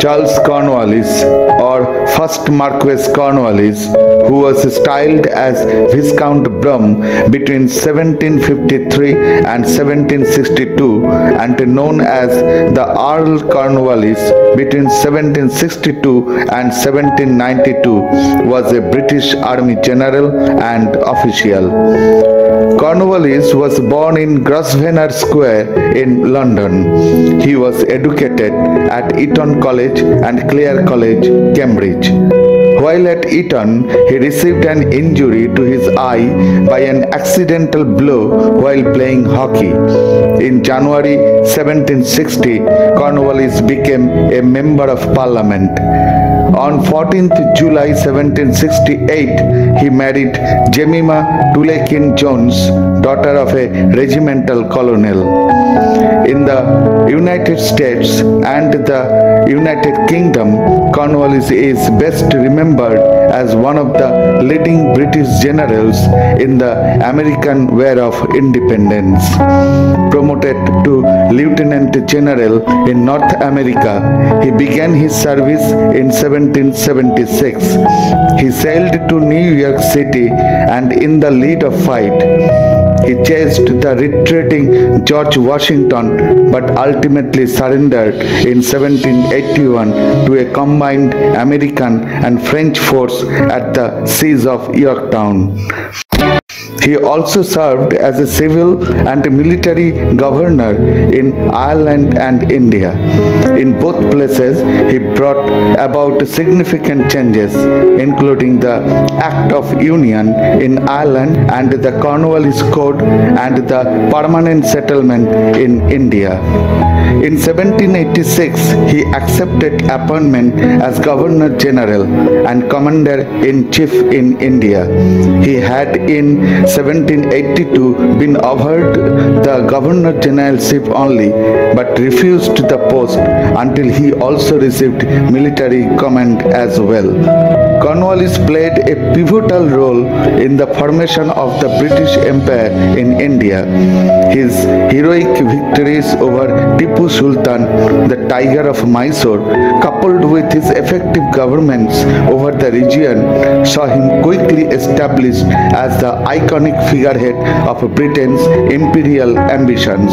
Charles Cornwallis, or first Marquess Cornwallis, who was styled as Viscount Brum between 1753 and 1762 and known as the Earl Cornwallis between 1762 and 1792, was a British Army general and official. Cornwallis was born in Grosvenor Square in London. He was educated at Eton College and Clare College, Cambridge. While at Eton, he received an injury to his eye by an accidental blow while playing hockey. In January 1760, Cornwallis became a Member of Parliament. On 14th July 1768, he married Jemima Tulekin Jones, daughter of a regimental colonel. In the United States and the United Kingdom, Cornwallis is best remembered as one of the leading British generals in the American War of Independence. Promoted to Lieutenant General in North America, he began his service in 1776. He sailed to New York City and in the lead of fight, he chased the retreating George Washington but ultimately surrendered in 1781 to a combined American and French force at the siege of Yorktown. He also served as a civil and military governor in Ireland and India. In both places, he brought about significant changes, including the Act of Union in Ireland and the Cornwallis Code and the Permanent Settlement in India. In 1786, he accepted appointment as Governor General and Commander-in-Chief in India. He had in 1782 been offered the Governor Generalship only, but refused the post until he also received military command as well. Cornwallis played a pivotal role in the formation of the British Empire in India. His heroic victories over Tipu Sultan, the Tiger of Mysore, coupled with his effective governments over the region, saw him quickly established as the iconic figurehead of Britain's imperial ambitions.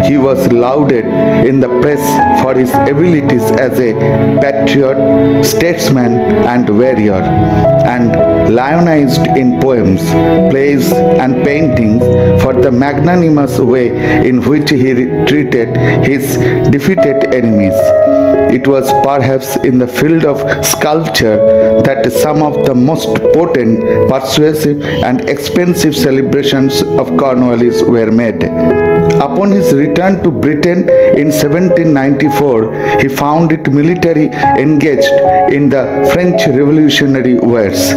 He was lauded in the press for his abilities as a patriot, statesman, and warrior, and lionized in poems, plays, and paintings for the magnanimous way in which he treated his defeated enemies. It was perhaps in the field of sculpture that some of the most potent, persuasive, and expensive celebrations of Cornwallis were made. Upon his return to Britain in 1794, he found it military engaged in the French Revolutionary Wars.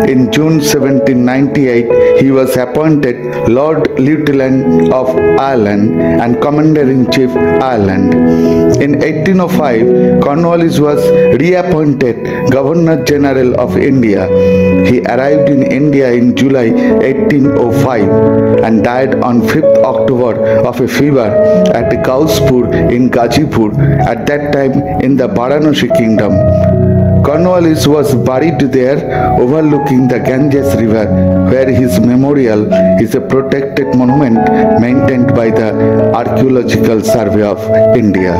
In June 1798, he was appointed Lord Lieutenant of Ireland and Commander-in-Chief Ireland. In 1805, Cornwallis was reappointed Governor General of India. He arrived in India in July 1805 and died on 5th October of a fever at Gauspur in Gazipur, at that time in the Varanasi Kingdom. Cornwallis was buried there overlooking the Ganges River, where his memorial is a protected monument maintained by the Archaeological Survey of India.